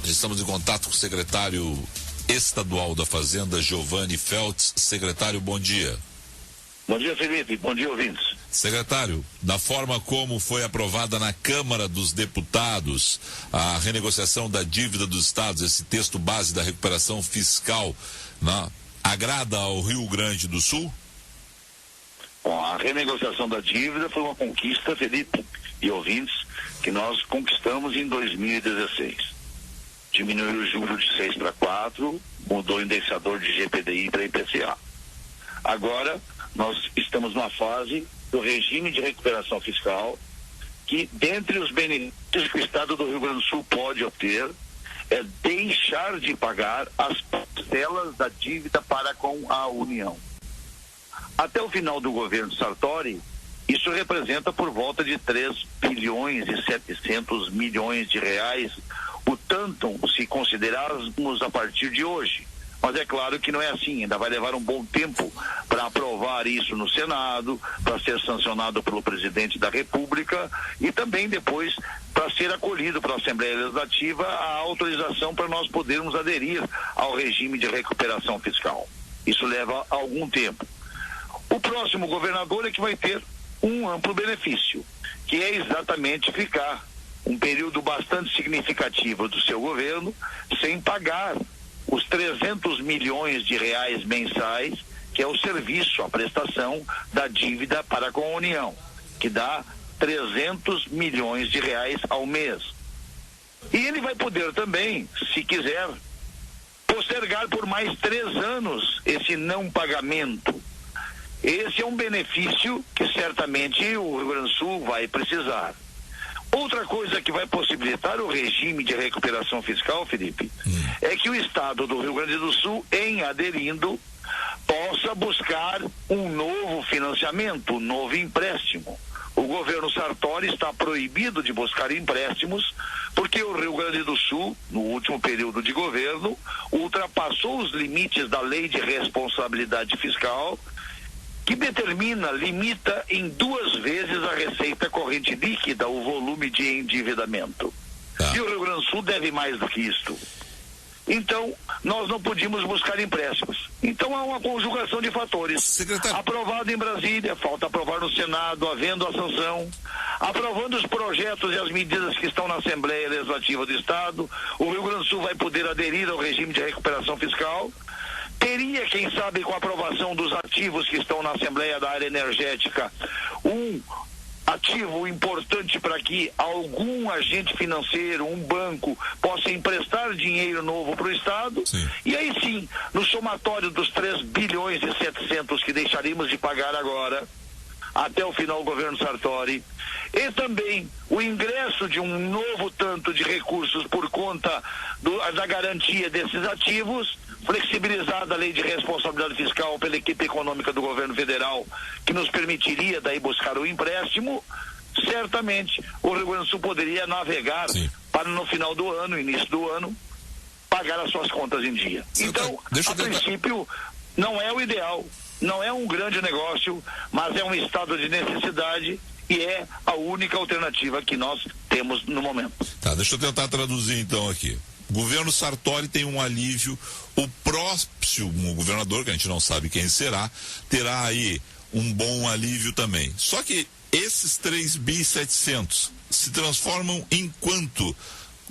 Estamos em contato com o secretário estadual da Fazenda, Giovanni Feltz. Secretário, bom dia. Bom dia, Felipe. Bom dia, ouvintes. Secretário, da forma como foi aprovada na Câmara dos Deputados a renegociação da dívida dos estados, esse texto base da recuperação fiscal, agrada ao Rio Grande do Sul? Bom, a renegociação da dívida foi uma conquista, Felipe e ouvintes, que nós conquistamos em 2016. Diminuiu o juro de 6 para 4, mudou o indexador de GPDI para IPCA. Agora, nós estamos numa fase do regime de recuperação fiscal, que dentre os benefícios que o Estado do Rio Grande do Sul pode obter, é deixar de pagar as parcelas da dívida para com a União. Até o final do governo Sartori, isso representa por volta de 3 bilhões e 700 milhões de reais, o tanto se considerarmos a partir de hoje. Mas é claro que não é assim, ainda vai levar um bom tempo para aprovar isso no Senado, para ser sancionado pelo presidente da República e também depois para ser acolhido pela Assembleia Legislativa a autorização para nós podermos aderir ao regime de recuperação fiscal. Isso leva algum tempo. O próximo governador é que vai ter um amplo benefício, que é exatamente ficar um período bastante significativo do seu governo sem pagar os 300 milhões de reais mensais, que é o serviço, a prestação da dívida para com a União, que dá 300 milhões de reais ao mês. E ele vai poder também, se quiser, postergar por mais 3 anos esse não pagamento. Esse é um benefício que certamente o Rio Grande do Sul vai precisar. Outra coisa que vai possibilitar o regime de recuperação fiscal, Felipe, é que o Estado do Rio Grande do Sul, em aderindo, possa buscar um novo financiamento, um novo empréstimo. O governo Sartori está proibido de buscar empréstimos porque o Rio Grande do Sul, no último período de governo, ultrapassou os limites da Lei de Responsabilidade Fiscal, que limita em 2 vezes a receita corrente líquida, o volume de endividamento. E o Rio Grande do Sul deve mais do que isto. Então, nós não podíamos buscar empréstimos. Então, há uma conjugação de fatores. Secretário. Aprovado em Brasília, falta aprovar no Senado, havendo a sanção. Aprovando os projetos e as medidas que estão na Assembleia Legislativa do Estado, o Rio Grande do Sul vai poder aderir ao regime de recuperação fiscal. Teria, quem sabe, com a aprovação dos ativos que estão na Assembleia da área energética, um ativo importante para que algum agente financeiro, um banco, possa emprestar dinheiro novo para o Estado. Sim. E aí sim, no somatório dos 3 bilhões e 700 que deixaríamos de pagar agora, até o final do governo Sartori, e também o ingresso de um novo tanto de recursos por conta da garantia desses ativos, flexibilizada a lei de responsabilidade fiscal pela equipe econômica do governo federal, que nos permitiria daí buscar o empréstimo, certamente o Rio Grande do Sul poderia navegar para no final do ano, início do ano, pagar as suas contas em dia. Então, a princípio, não é o ideal, não é um grande negócio, mas é um estado de necessidade e é a única alternativa que nós temos no momento. Tá, deixa eu tentar traduzir então aqui. O governo Sartori tem um alívio, o próximo governador, que a gente não sabe quem será, terá aí um bom alívio também. Só que esses 3.700 se transformam em quanto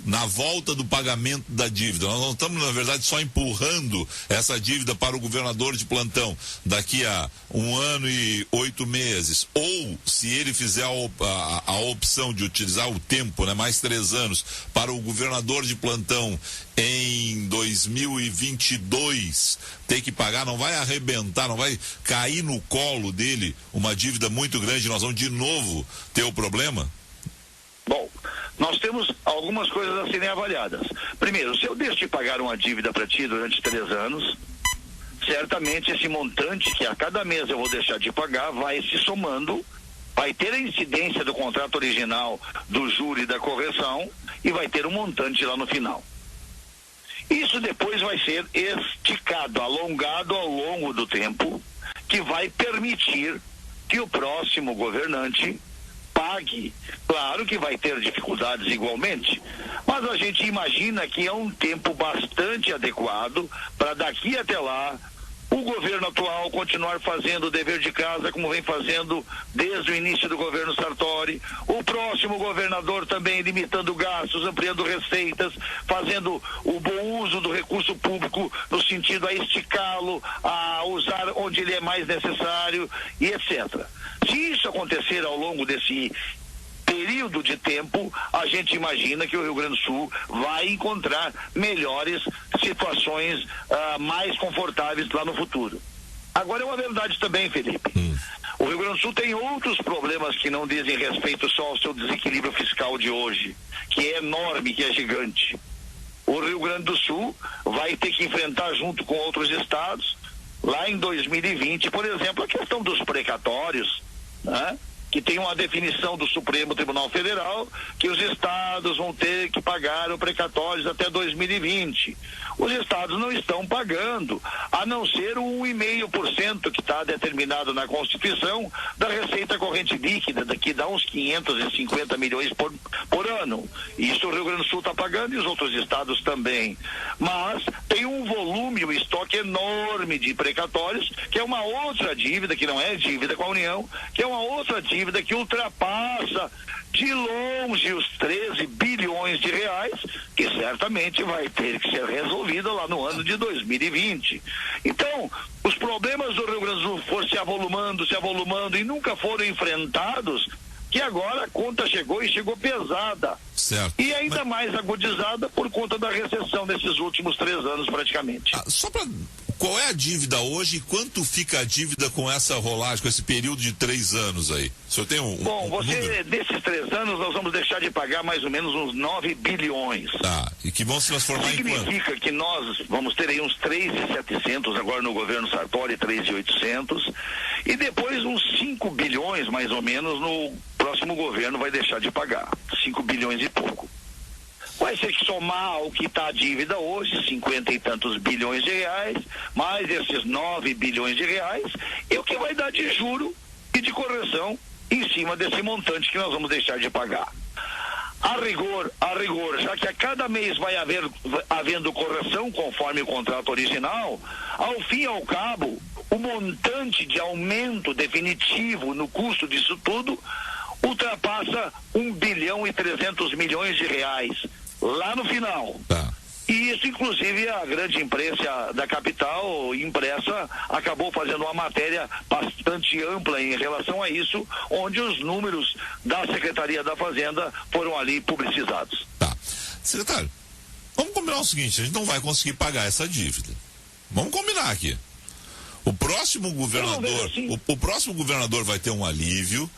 na volta do pagamento da dívida? Nós não estamos, na verdade, só empurrando essa dívida para o governador de plantão daqui a 1 ano e 8 meses. Ou, se ele fizer a opção de utilizar o tempo, né, mais 3 anos, para o governador de plantão em 2022 ter que pagar, não vai arrebentar, não vai cair no colo dele uma dívida muito grande, nós vamos de novo ter o problema? Bom, nós temos algumas coisas a serem avaliadas. Primeiro, se eu deixo de pagar uma dívida para ti durante 3 anos, certamente esse montante que a cada mês eu vou deixar de pagar vai se somando, vai ter a incidência do contrato original, do juro e da correção, e vai ter um montante lá no final. Isso depois vai ser esticado, alongado ao longo do tempo, que vai permitir que o próximo governante pague. Claro que vai ter dificuldades igualmente, mas a gente imagina que é um tempo bastante adequado para daqui até lá o governo atual continuar fazendo o dever de casa como vem fazendo desde o início do governo Sartori, o próximo governador também limitando gastos, ampliando receitas, fazendo o bom uso do recurso público no sentido a esticá-lo, a usar onde ele é mais necessário e etc. Se isso acontecer ao longo desse período de tempo, a gente imagina que o Rio Grande do Sul vai encontrar melhores situações mais confortáveis lá no futuro. Agora é uma verdade também, Felipe. O Rio Grande do Sul tem outros problemas que não dizem respeito só ao seu desequilíbrio fiscal de hoje, que é enorme, que é gigante. O Rio Grande do Sul vai ter que enfrentar junto com outros estados, lá em 2020, por exemplo, a questão dos precatórios, né? Que tem uma definição do Supremo Tribunal Federal que os estados vão ter que pagar o precatórios até 2020. Os estados não estão pagando, a não ser o 1,5% que está determinado na Constituição da receita corrente líquida, que dá uns 550 milhões por ano. Isso o Rio Grande do Sul está pagando e os outros estados também. Mas tem um volume, um estoque enorme de precatórios, que é uma outra dívida, que não é dívida com a União, que é uma outra dívida que ultrapassa de longe os 13 bilhões de reais, que certamente vai ter que ser resolvida lá no ano de 2020. Então, os problemas do Rio Grande do Sul foram se avolumando e nunca foram enfrentados, que agora a conta chegou e chegou pesada. Certo. E ainda mais agudizada por conta da recessão desses últimos 3 anos praticamente. Qual é a dívida hoje e quanto fica a dívida com essa rolagem, com esse período de 3 anos aí? O senhor tem desses 3 anos nós vamos deixar de pagar mais ou menos uns 9 bilhões. Tá, e que vão se transformar em quanto? Significa que nós vamos ter aí uns 3.700 agora no governo Sartori, 3.800, e depois uns 5 bilhões mais ou menos no próximo governo vai deixar de pagar, 5 bilhões e pouco. Vai ser que somar o que está a dívida hoje, 50 e tantos bilhões de reais, mais esses 9 bilhões de reais, e o que vai dar de juro e de correção em cima desse montante que nós vamos deixar de pagar. A rigor, já que a cada mês vai havendo correção conforme o contrato original, ao fim e ao cabo, o montante de aumento definitivo no custo disso tudo ultrapassa 1 bilhão e 300 milhões de reais lá no final. Tá. E isso, inclusive, a grande imprensa da capital, impressa, acabou fazendo uma matéria bastante ampla em relação a isso, onde os números da Secretaria da Fazenda foram ali publicizados. Tá. Secretário, vamos combinar o seguinte, a gente não vai conseguir pagar essa dívida. Vamos combinar aqui. O próximo governador vai ter um alívio,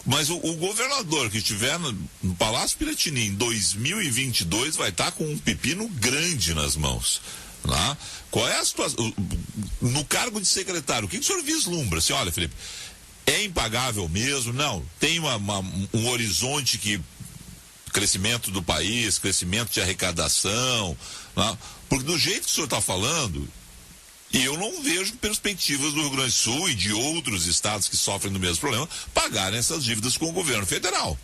mas o governador que estiver no Palácio Piratini em 2022 vai estar com um pepino grande nas mãos. Né? Qual é a situação? No cargo de secretário, o que o senhor vislumbra? Assim, olha, Felipe, é impagável mesmo? Não. Tem um horizonte que crescimento do país, crescimento de arrecadação, né? Porque do jeito que o senhor está falando, e eu não vejo perspectivas do Rio Grande do Sul e de outros estados que sofrem do mesmo problema pagarem essas dívidas com o governo federal.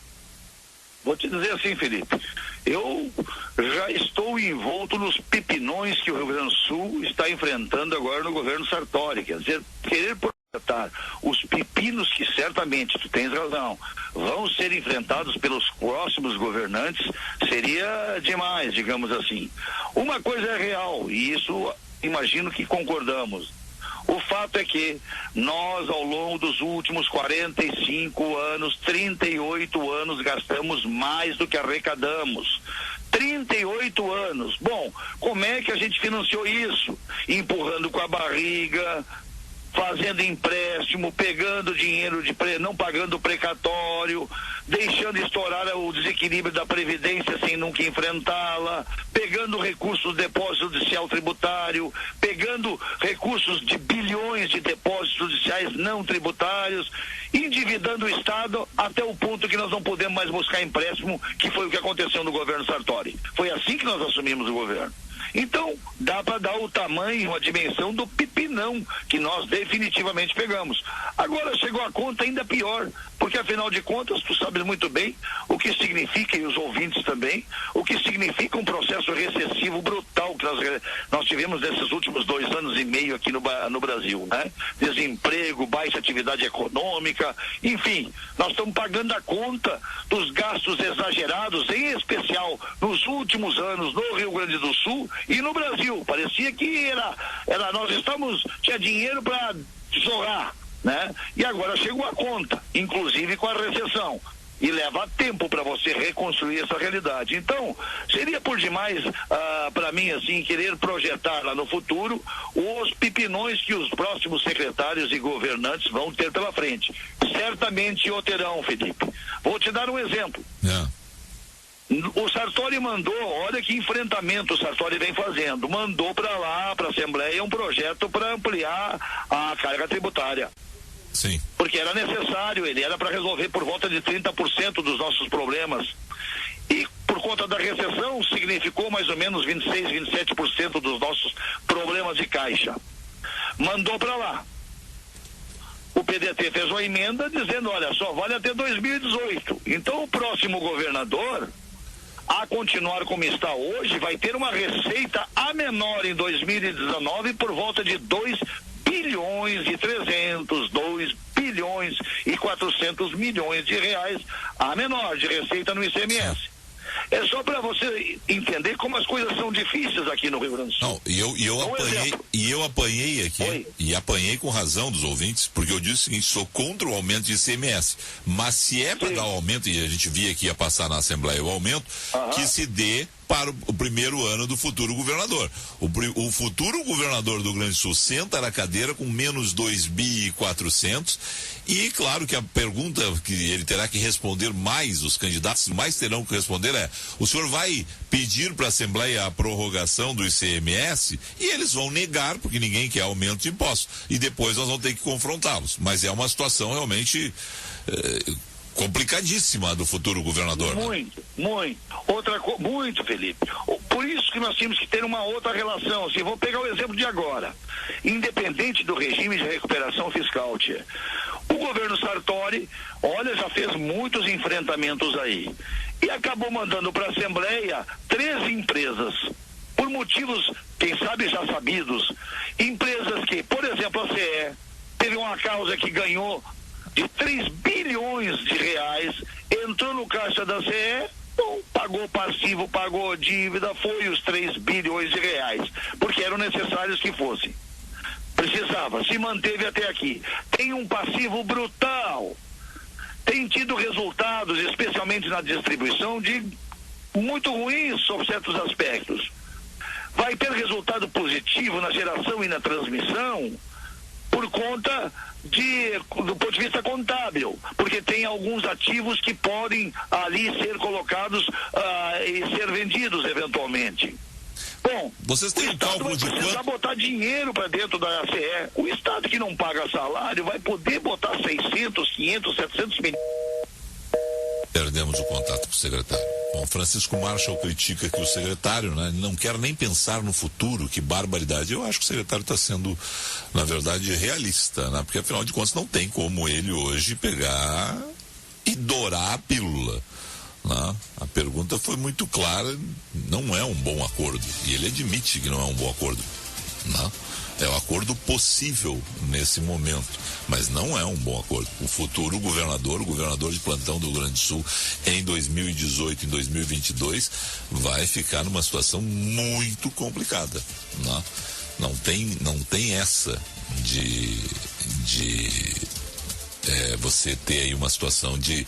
Vou te dizer assim, Felipe, eu já estou envolto nos pepinões que o Rio Grande do Sul está enfrentando agora no governo Sartori. Quer dizer, querer projetar os pepinos que certamente, tu tens razão, vão ser enfrentados pelos próximos governantes seria demais, digamos assim. Uma coisa é real, e isso imagino que concordamos. O fato é que nós, ao longo dos últimos 45 anos, 38 anos, gastamos mais do que arrecadamos. 38 anos. Bom, como é que a gente financiou isso? Empurrando com a barriga, fazendo empréstimo, pegando dinheiro não pagando o precatório, deixando estourar o desequilíbrio da Previdência sem nunca enfrentá-la, pegando recursos do depósito judicial tributário, pegando recursos de bilhões de depósitos judiciais não tributários, endividando o Estado até o ponto que nós não podemos mais buscar empréstimo, que foi o que aconteceu no governo Sartori. Foi assim que nós assumimos o governo. Então, dá para dar o tamanho, a dimensão do pipinão que nós definitivamente pegamos. Agora chegou a conta ainda pior, porque afinal de contas, tu sabes muito bem o que significa, e os ouvintes também, o que significa um processo recessivo brutal que nós tivemos nesses últimos 2 anos e meio aqui no Brasil, né? Desemprego, baixa atividade econômica, enfim, nós estamos pagando a conta dos gastos exagerados, em especial nos últimos anos no Rio Grande do Sul e no Brasil. Parecia que tinha dinheiro para jorrar, né? E agora chegou a conta, inclusive com a recessão. E leva tempo para você reconstruir essa realidade. Então, seria por demais para mim, assim, querer projetar lá no futuro os pipinões que os próximos secretários e governantes vão ter pela frente. Certamente o terão, Felipe. Vou te dar um exemplo. O Sartori mandou, olha que enfrentamento o Sartori vem fazendo, mandou para lá, para a Assembleia, um projeto para ampliar a carga tributária. Sim. Porque era necessário, ele era para resolver por volta de 30% dos nossos problemas. E por conta da recessão, significou mais ou menos 26, 27% dos nossos problemas de caixa. Mandou para lá. O PDT fez uma emenda dizendo, olha só, vale até 2018. Então o próximo governador, a continuar como está hoje, vai ter uma receita a menor em 2019 por volta de 2 bilhões e 300, 2 bilhões e 400 milhões de reais a menor de receita no ICMS. É só para você entender como as coisas são difíceis aqui no Rio Grande do Sul. Não, eu apanhei aqui. Oi? E apanhei com razão dos ouvintes, porque eu disse o seguinte, sou contra o aumento de ICMS, mas se é para dar o aumento, e a gente via que ia passar na Assembleia o aumento, que se dê para o primeiro ano do futuro governador. O futuro governador do Rio Grande do Sul senta na cadeira com menos 2.400 e claro que a pergunta que ele terá que responder mais, os candidatos mais terão que responder é, o senhor vai pedir para a Assembleia a prorrogação do ICMS? E eles vão negar, porque ninguém quer aumento de impostos. E depois nós vamos ter que confrontá-los. Mas é uma situação realmente complicadíssima do futuro governador. Muito, né? Muito, Felipe. Por isso que nós tínhamos que ter uma outra relação. Assim, vou pegar o exemplo de agora. Independente do regime de recuperação fiscal, tia, o governo Sartori, olha, já fez muitos enfrentamentos aí. E acabou mandando para a Assembleia 3 empresas. Por motivos, quem sabe já sabidos. Empresas que, por exemplo, a CE, teve uma causa que ganhou de 3 bilhões de reais, entrou no caixa da CE, bom, pagou passivo, pagou dívida, foi os 3 bilhões de reais, porque eram necessários que fossem. Precisava, se manteve até aqui. Tem um passivo brutal, tem tido resultados, especialmente na distribuição, de muito ruins sob certos aspectos. Vai ter resultado positivo na geração e na transmissão por conta do ponto de vista contábil, porque tem alguns ativos que podem ali ser colocados e ser vendidos eventualmente. Bom, vocês têm um cálculo de quanto? Vai precisar botar dinheiro para dentro da ACE. O Estado que não paga salário vai poder botar 600, 500, 700 milhões. Perdemos o contato com o secretário. Bom, Francisco Marshall critica que o secretário, né, não quer nem pensar no futuro, que barbaridade. Eu acho que o secretário está sendo, na verdade, realista, né? Porque afinal de contas não tem como ele hoje pegar e dourar a pílula. Né? A pergunta foi muito clara, não é um bom acordo. E ele admite que não é um bom acordo. Né? É o acordo possível nesse momento, mas não é um bom acordo. O futuro governador, o governador de plantão do Rio Grande do Sul, em 2018, em 2022, vai ficar numa situação muito complicada. Né? Não tem essa de você ter aí uma situação de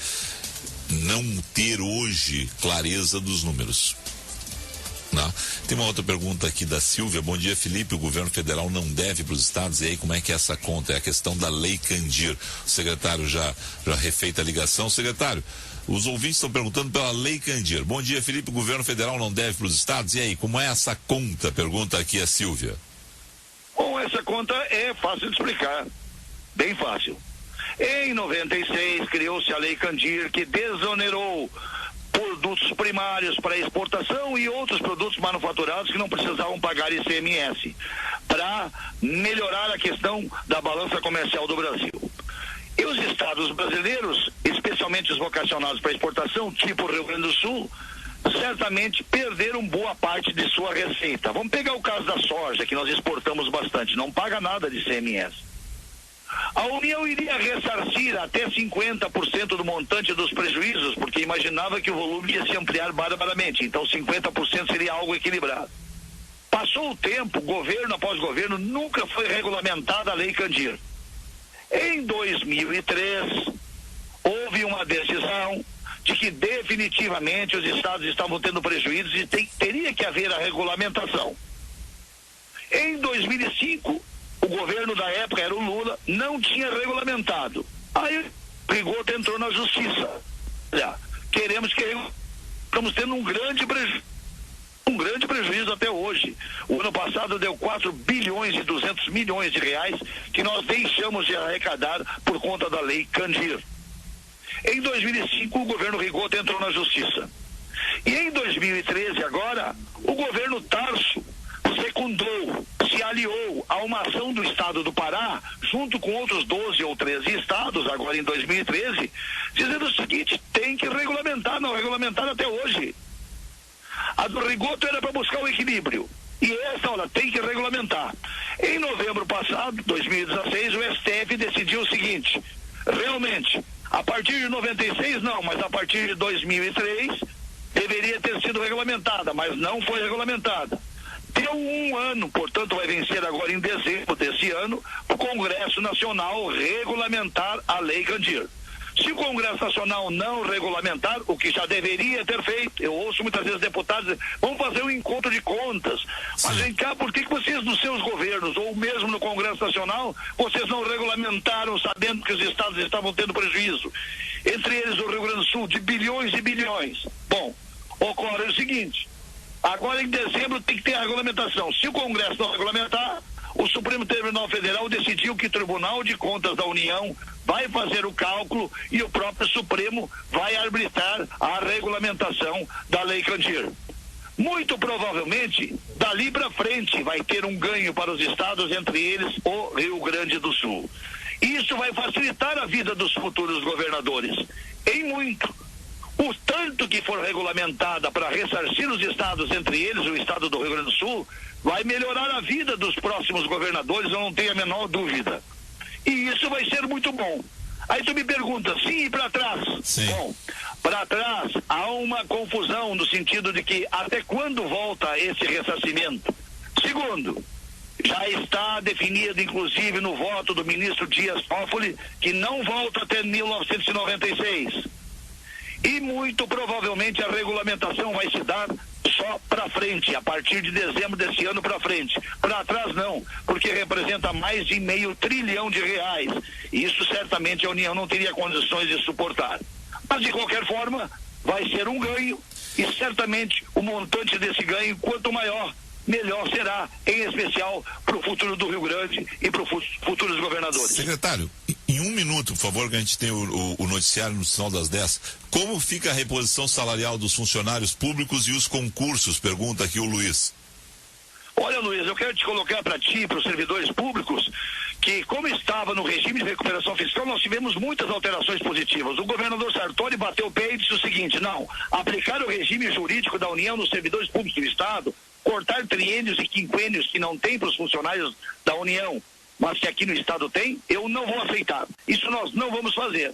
não ter hoje clareza dos números. Não. Tem uma outra pergunta aqui da Silvia. Bom dia, Felipe. O governo federal não deve para os estados. E aí, como é que é essa conta? É a questão da Lei Candir. O secretário já refeita a ligação. Secretário, os ouvintes estão perguntando pela Lei Candir. Bom dia, Felipe. O governo federal não deve para os estados. E aí, como é essa conta? Pergunta aqui a Silvia. Bom, essa conta é fácil de explicar. Bem fácil. Em 96, criou-se a Lei Candir, que desonerou produtos primários para exportação e outros produtos manufaturados que não precisavam pagar ICMS, para melhorar a questão da balança comercial do Brasil. E os estados brasileiros, especialmente os vocacionados para exportação, tipo Rio Grande do Sul, certamente perderam boa parte de sua receita. Vamos pegar o caso da soja, que nós exportamos bastante, não paga nada de ICMS. A União iria ressarcir até 50% do montante dos prejuízos, porque imaginava que o volume ia se ampliar barbaramente, então 50% seria algo equilibrado. Passou o tempo, governo após governo, nunca foi regulamentada a Lei Candir. Em 2003, houve uma decisão de que definitivamente os estados estavam tendo prejuízos e teria que haver a regulamentação. Em 2005, o governo da época, era o Lula, não tinha regulamentado. Aí o Rigoto entrou na justiça. Olha, estamos tendo um grande prejuízo até hoje. O ano passado deu 4 bilhões e 200 milhões de reais que nós deixamos de arrecadar por conta da Lei Candir. Em 2005, o governo Rigoto entrou na justiça. E em 2013, agora, o governo Tarso secundou, se aliou a uma ação do estado do Pará, junto com outros 12 ou 13 estados, agora em 2013, dizendo o seguinte: tem que regulamentar, não regulamentaram até hoje. A do Rigoto era para buscar o equilíbrio. E essa, olha, tem que regulamentar. Em novembro passado, 2016, o STF decidiu o seguinte: realmente, a partir de 96 não, mas a partir de 2003 deveria ter sido regulamentada, mas não foi regulamentada. Deu um ano, portanto vai vencer agora em dezembro desse ano, o Congresso Nacional regulamentar a Lei Candir. Se o Congresso Nacional não regulamentar, o que já deveria ter feito, eu ouço muitas vezes deputados dizer, vamos fazer um encontro de contas. Mas vem cá, por que vocês nos seus governos, ou mesmo no Congresso Nacional, vocês não regulamentaram sabendo que os estados estavam tendo prejuízo? Entre eles o Rio Grande do Sul, de bilhões e bilhões. Bom, ocorre o seguinte: agora em dezembro tem que ter a regulamentação. Se o Congresso não regulamentar, o Supremo Tribunal Federal decidiu que o Tribunal de Contas da União vai fazer o cálculo e o próprio Supremo vai arbitrar a regulamentação da Lei Candir. Muito provavelmente, dali para frente, vai ter um ganho para os estados, entre eles o Rio Grande do Sul. Isso vai facilitar a vida dos futuros governadores, em muito. O tanto que for regulamentada para ressarcir os estados, entre eles o estado do Rio Grande do Sul, vai melhorar a vida dos próximos governadores, eu não tenho a menor dúvida. E isso vai ser muito bom. Aí tu me pergunta, sim, e para trás? Sim. Bom, para trás há uma confusão no sentido de que até quando volta esse ressarcimento? Segundo, já está definido, inclusive, no voto do ministro Dias Toffoli, que não volta até 1996. E muito provavelmente a regulamentação vai se dar só para frente, a partir de dezembro desse ano para frente. Para trás não, porque representa mais de R$500 bilhão. E isso certamente a União não teria condições de suportar. Mas de qualquer forma, vai ser um ganho e certamente o montante desse ganho, quanto maior, melhor será, em especial para o futuro do Rio Grande e para os futuros governadores. Secretário, em um minuto, por favor, que a gente tem o noticiário no sinal das 10. Como fica a reposição salarial dos funcionários públicos e os concursos? Pergunta aqui o Luiz. Olha, Luiz, eu quero te colocar para ti, para os servidores públicos, que como estava no regime de recuperação fiscal, nós tivemos muitas alterações positivas. O governador Sartori bateu o pé e disse o seguinte: não, aplicar o regime jurídico da União nos servidores públicos do Estado, cortar triênios e quinquênios que não tem para os funcionários da União, mas que aqui no Estado tem, eu não vou aceitar. Isso nós não vamos fazer.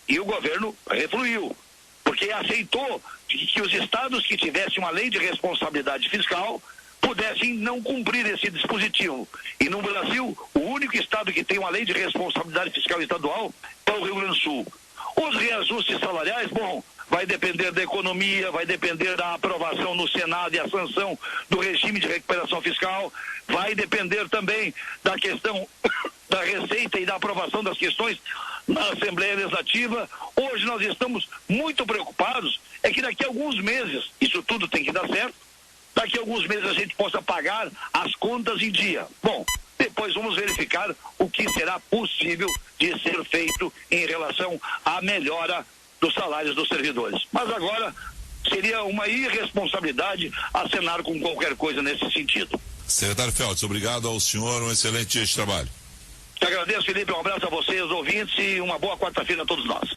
E o governo refluiu, porque aceitou que os estados que tivessem uma lei de responsabilidade fiscal pudessem não cumprir esse dispositivo. E no Brasil, o único estado que tem uma lei de responsabilidade fiscal estadual é o Rio Grande do Sul. Os reajustes salariais, bom, vai depender da economia, vai depender da aprovação no Senado e a sanção do regime de recuperação fiscal, vai depender também da questão da receita e da aprovação das questões na Assembleia Legislativa. Hoje nós estamos muito preocupados, é que daqui a alguns meses, isso tudo tem que dar certo, daqui a alguns meses a gente possa pagar as contas em dia. Bom, depois vamos verificar o que será possível de ser feito em relação à melhora dos salários dos servidores. Mas agora seria uma irresponsabilidade acenar com qualquer coisa nesse sentido. Secretário Feltes, obrigado ao senhor, um excelente dia de trabalho. Te agradeço, Felipe, um abraço a vocês, ouvintes, e uma boa quarta-feira a todos nós.